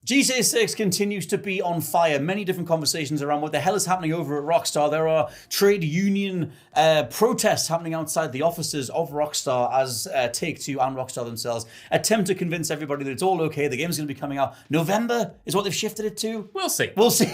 GTA 6 continues to be on fire. Many different conversations around what the hell is happening over at Rockstar. There are trade union protests happening outside the offices of Rockstar as Take-Two and Rockstar themselves attempt to convince everybody that it's all okay. The game's going to be coming out November is what they've shifted it to. We'll see. We'll see.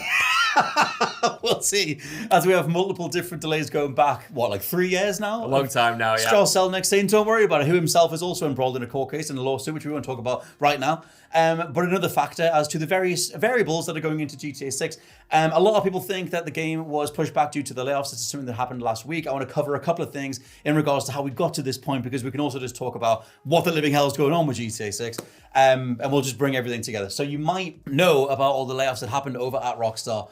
We'll see. As we have multiple different delays going back, like 3 years now? A long time now, yeah. Strauss Zelnick saying, don't worry about it, who himself is also embroiled in a court case and a lawsuit, which we won't talk about right now. But another factor as to the various variables that are going into GTA 6. A lot of people think that the game was pushed back due to the layoffs. This is something that happened last week. I want to cover a couple of things in regards to how we got to this point, because we can also just talk about what the living hell is going on with GTA 6. And we'll just bring everything together. So you might know about all the layoffs that happened over at Rockstar.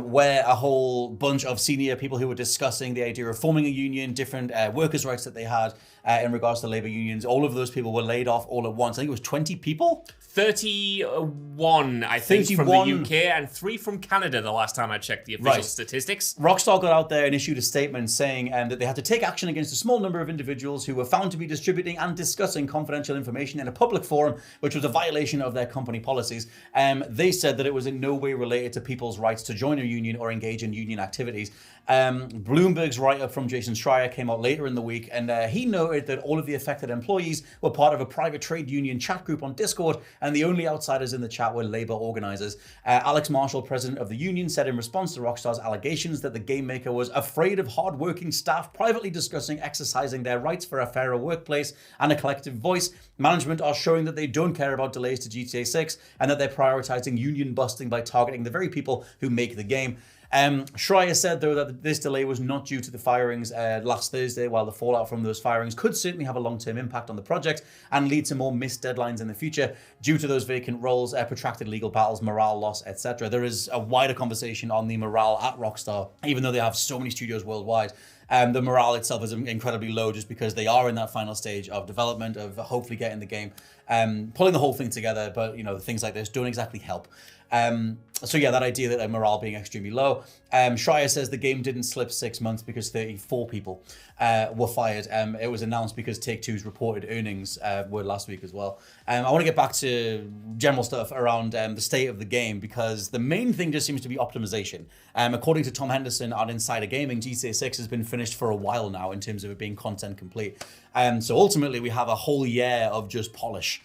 Where a whole bunch of senior people who were discussing the idea of forming a union, different workers' rights that they had in regards to labor unions. All of those people were laid off all at once. I think it was 20 people? 31, I think, 31. From the UK and 3 from Canada the last time I checked the official statistics. Rockstar got out there and issued a statement saying that they had to take action against a small number of individuals who were found to be distributing and discussing confidential information in a public forum, which was a violation of their company policies. They said that it was in no way related to people's rights to join a union or engage in union activities. Bloomberg's write-up from Jason Schreier came out later in the week, and he noted that all of the affected employees were part of a private trade union chat group on Discord, and the only outsiders in the chat were labor organizers. Alex Marshall, president of the union, said in response to Rockstar's allegations that the game maker was afraid of hard-working staff privately discussing exercising their rights for a fairer workplace and a collective voice. Management are showing that they don't care about delays to GTA 6 and that they're prioritizing union busting by targeting the very people who make the game. Schreier said, though, that this delay was not due to the firings last Thursday, while the fallout from those firings could certainly have a long-term impact on the project and lead to more missed deadlines in the future due to those vacant roles, protracted legal battles, morale loss, etc. There is a wider conversation on the morale at Rockstar, even though they have so many studios worldwide. The morale itself is incredibly low just because they are in that final stage of development, of hopefully getting the game, pulling the whole thing together. But, things like this don't exactly help. So yeah, that idea that morale being extremely low. Schreier says the game didn't slip 6 months because 34 people were fired. It was announced because Take-Two's reported earnings were last week as well. I want to get back to general stuff around the state of the game, because the main thing just seems to be optimization. According to Tom Henderson on Insider Gaming, GTA 6 has been finished for a while now in terms of it being content complete. So ultimately we have a whole year of just polish.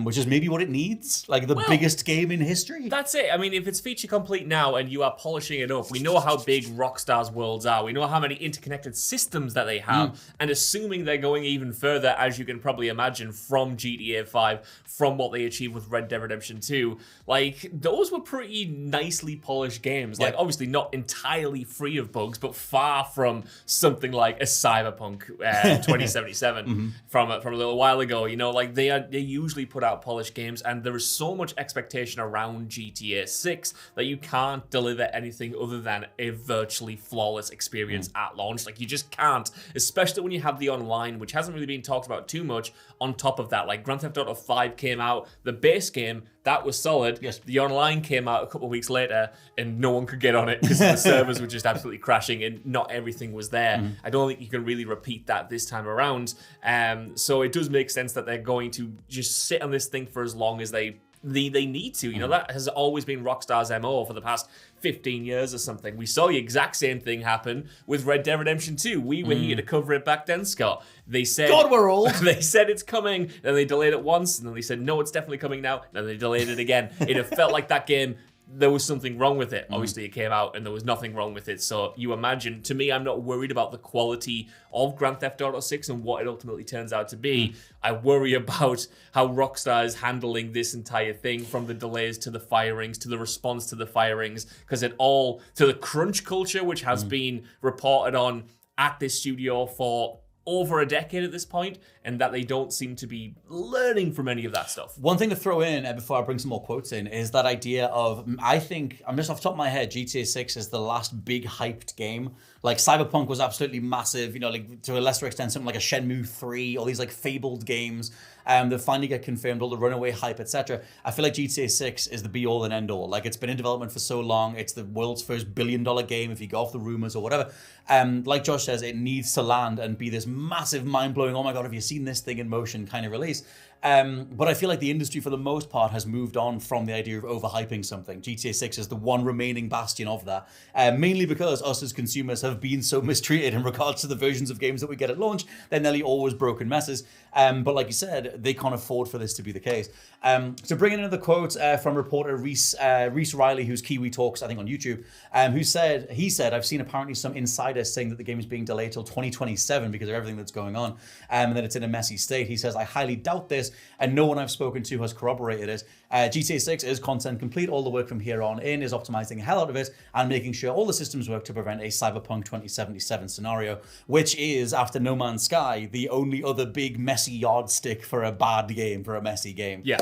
Which is maybe what it needs, like the biggest game in history. That's it. I mean, if it's feature complete now and you are polishing it up, we know how big Rockstar's worlds are. We know how many interconnected systems that they have. And assuming they're going even further, as you can probably imagine, from GTA 5, from what they achieved with Red Dead Redemption 2, like, those were pretty nicely polished games. Like, obviously not entirely free of bugs, but far from something like a Cyberpunk 2077 from a little while ago. Like, they usually put out polished games, and there is so much expectation around GTA 6 that you can't deliver anything other than a virtually flawless experience at launch. Like, you just can't, especially when you have the online, which hasn't really been talked about too much on top of that. Like, Grand Theft Auto 5 came out, the base game, that was solid. Yes. The online came out a couple of weeks later, and no one could get on it because the servers were just absolutely crashing and not everything was there. I don't think you can really repeat that this time around. So it does make sense that they're going to just sit on this thing for as long as they need to. That has always been Rockstar's MO for the past 15 years or something. We saw the exact same thing happen with Red Dead Redemption 2. We were here to cover it back then, Scott. They said, God, we're old. They said it's coming, then they delayed it once, and then they said, no, it's definitely coming now, then they delayed it again. It felt like that game, there was something wrong with it. Obviously, it came out and there was nothing wrong with it. So you imagine, to me, I'm not worried about the quality of Grand Theft Auto 6 and what it ultimately turns out to be. I worry about how Rockstar is handling this entire thing, from the delays to the firings, to the response to the firings, because it all, to the crunch culture, which has been reported on at this studio for over a decade at this point, and that they don't seem to be learning from any of that stuff. One thing to throw in before I bring some more quotes in is that idea of, I think, I'm just off the top of my head, GTA 6 is the last big hyped game. Like, Cyberpunk was absolutely massive, like, to a lesser extent, something like a Shenmue 3, all these like fabled games that finally get confirmed, all the runaway hype, etc. I feel like GTA 6 is the be-all and end-all. Like, it's been in development for so long, it's the world's first billion-dollar game, if you go off the rumors or whatever. Like Josh says, it needs to land and be this massive, mind-blowing, oh my god, have you seen this thing in motion kind of release. But I feel like the industry, for the most part, has moved on from the idea of overhyping something. GTA 6 is the one remaining bastion of that, mainly because us as consumers have been so mistreated in regards to the versions of games that we get at launch. They're nearly always broken messes. But like you said, they can't afford for this to be the case. So bringing in another quote from reporter Reese Riley, who's Kiwi Talks, I think on YouTube, he said, I've seen apparently some insiders saying that the game is being delayed till 2027 because of everything that's going on, and that it's in a messy state. He says, I highly doubt this, and no one I've spoken to has corroborated it. GTA 6 is content complete. All the work from here on in is optimizing the hell out of it and making sure all the systems work to prevent a Cyberpunk 2077 scenario, which is, after No Man's Sky, the only other big messy yardstick for a bad game, for a messy game. Yeah.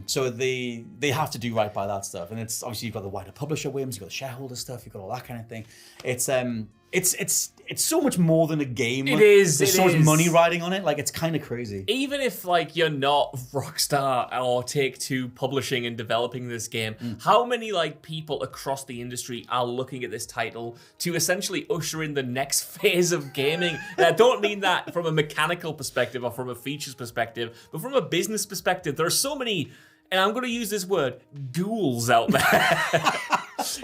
So they have to do right by that stuff. And it's obviously, you've got the wider publisher whims, you've got the shareholder stuff, you've got all that kind of thing. It's so much more than a game. It is. There's so much money riding on it. Like, it's kind of crazy. Even if like you're not Rockstar or Take-Two publishing and developing this game, how many like people across the industry are looking at this title to essentially usher in the next phase of gaming? And I don't mean that from a mechanical perspective or from a features perspective, but from a business perspective. There are so many, and I'm going to use this word, ghouls out there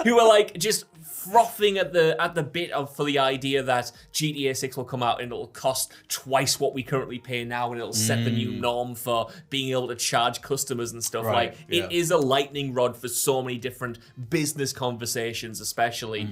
who are like just frothing at the bit for the idea that GTA 6 will come out and it'll cost twice what we currently pay now, and it'll set the new norm for being able to charge customers and stuff. Right, like it is a lightning rod for so many different business conversations, especially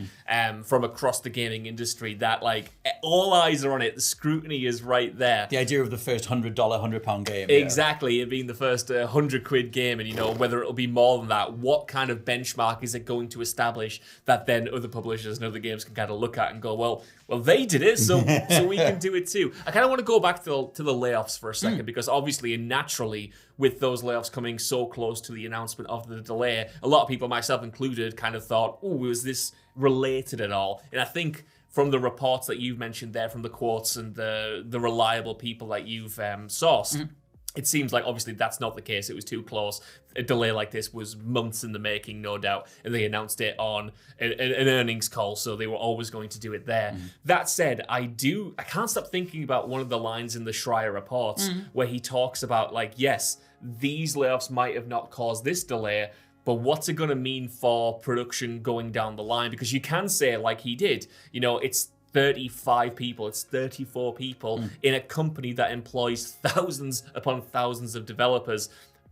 from across the gaming industry, that like all eyes are on it. The scrutiny is right there. The idea of the first $100, £100 game. Exactly, it being the first £100 game, and you know whether it'll be more than that. What kind of benchmark is it going to establish that then other publishers and other games can kind of look at and go, well, they did it, so we can do it too. I kind of want to go back to the layoffs for a second, because obviously and naturally, with those layoffs coming so close to the announcement of the delay, a lot of people, myself included, kind of thought, oh, was this related at all? And I think from the reports that you've mentioned there, from the quotes and the reliable people that you've sourced, it seems like obviously that's not the case. It was too close. A delay like this was months in the making, no doubt, and they announced it on an earnings call, so they were always going to do it there. That said, I can't stop thinking about one of the lines in the Schreier reports where he talks about, like, yes, these layoffs might have not caused this delay, but what's it going to mean for production going down the line? Because you can say, like he did, you know, it's 35 people, it's 34 people in a company that employs thousands upon thousands of developers.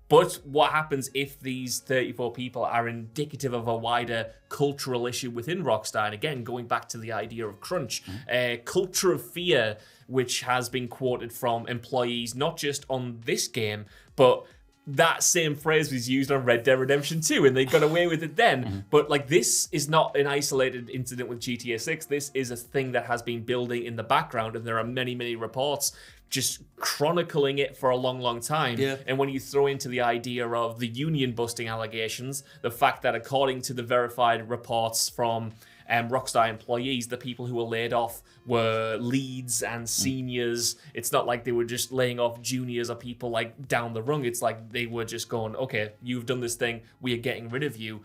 But what happens if these 34 people are indicative of a wider cultural issue within Rockstar? And again, going back to the idea of crunch, a culture of fear, which has been quoted from employees, not just on this game, but that same phrase was used on Red Dead Redemption 2, and they got away with it then. But like, this is not an isolated incident with GTA 6. This is a thing that has been building in the background, and there are many, many reports just chronicling it for a long, long time. And when you throw into the idea of the union busting allegations, the fact that according to the verified reports from Rockstar employees, the people who were laid off were leads and seniors. It's not like they were just laying off juniors or people like down the rung. It's like they were just going, okay, you've done this thing, we are getting rid of you.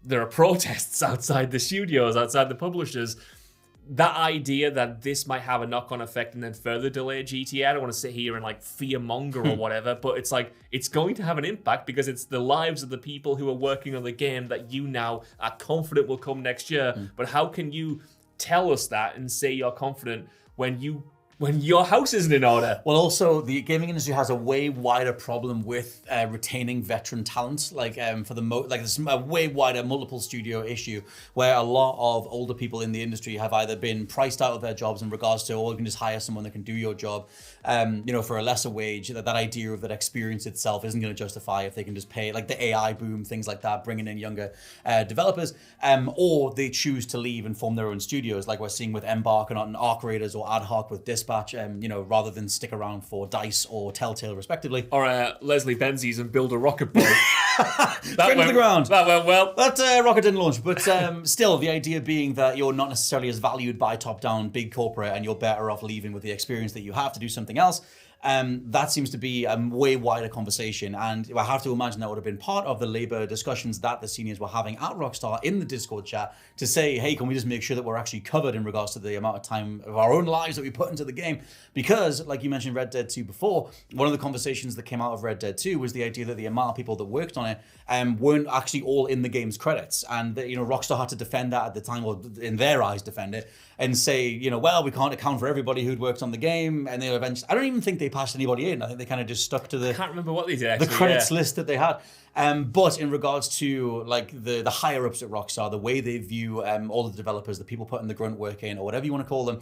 There are protests outside the studios, outside the publishers. That idea that this might have a knock-on effect and then further delay GTA, I don't want to sit here and like fear-monger or whatever, but it's like, it's going to have an impact because it's the lives of the people who are working on the game that you now are confident will come next year. But how can you tell us that and say you're confident when your house isn't in order? Well, also, the gaming industry has a way wider problem with retaining veteran talent. Like, there's a way wider multiple studio issue where a lot of older people in the industry have either been priced out of their jobs in regards to, oh, you can just hire someone that can do your job, for a lesser wage. That idea of that experience itself isn't going to justify if they can just pay, like the AI boom, things like that, bringing in younger developers, or they choose to leave and form their own studios, like we're seeing with Embark and Arc Raiders or Ad Hoc with Dispatch. Rather than stick around for DICE or Telltale, respectively. Or Leslie Benzies and build a rocket boy. That went to the ground. That went well. That rocket didn't launch, but still, the idea being that you're not necessarily as valued by top-down big corporate, and you're better off leaving with the experience that you have to do something else. That seems to be a way wider conversation. And I have to imagine that would have been part of the labor discussions that the seniors were having at Rockstar in the Discord chat to say, hey, can we just make sure that we're actually covered in regards to the amount of time of our own lives that we put into the game? Because, like you mentioned Red Dead 2 before, one of the conversations that came out of Red Dead 2 was the idea that the amount of people that worked on it weren't actually all in the game's credits. And, Rockstar had to defend that at the time, or in their eyes defend it, and say, well, we can't account for everybody who'd worked on the game. And they eventually, I don't even think they passed anybody in. I think they kind of just stuck to I can't remember what they did, actually, the credits list that they had. But in regards to like the higher ups at Rockstar, the way they view all the developers, the people putting the grunt work in, or whatever you want to call them,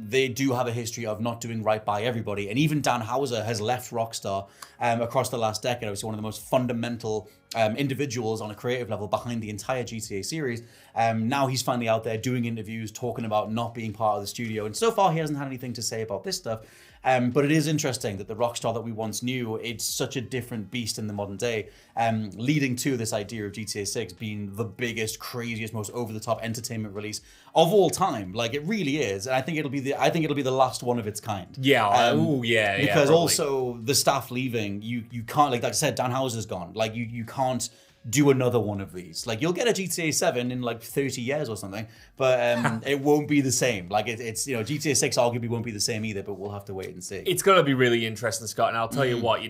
they do have a history of not doing right by everybody. And even Dan Houser has left Rockstar across the last decade. Obviously, one of the most fundamental individuals on a creative level behind the entire GTA series. Now he's finally out there doing interviews, talking about not being part of the studio. And so far, he hasn't had anything to say about this stuff. But it is interesting that the Rockstar that we once knew, it's such a different beast in the modern day, leading to this idea of GTA 6 being the biggest, craziest, most over-the-top entertainment release of all time. Like, it really is. And I think it'll be the last one of its kind. Yeah. Because probably. also the staff leaving, you can't, like I said, Dan Houser's gone. Like, you can't do another one of these. Like, you'll get a GTA 7 in like 30 years or something, but it won't be the same. Like, it's GTA 6 arguably won't be the same either, but we'll have to wait and see. It's going to be really interesting, Scott, and I'll tell you what,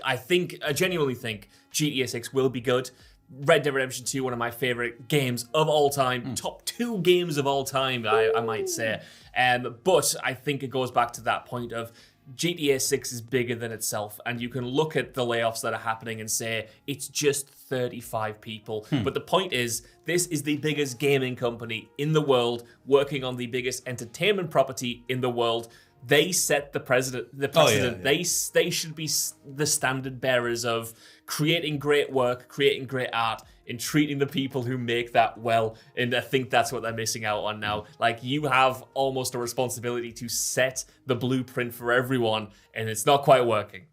I genuinely think GTA 6 will be good. Red Dead Redemption 2, one of my favorite games of all time, top 2 games of all time, I might say. But I think it goes back to that point of GTA 6 is bigger than itself, and you can look at the layoffs that are happening and say it's just 35 people. But the point is, this is the biggest gaming company in the world, working on the biggest entertainment property in the world. They set the precedent. They should be the standard bearers of creating great work, creating great art, and treating the people who make that well. And I think that's what they're missing out on now. Like, you have almost a responsibility to set the blueprint for everyone, and it's not quite working.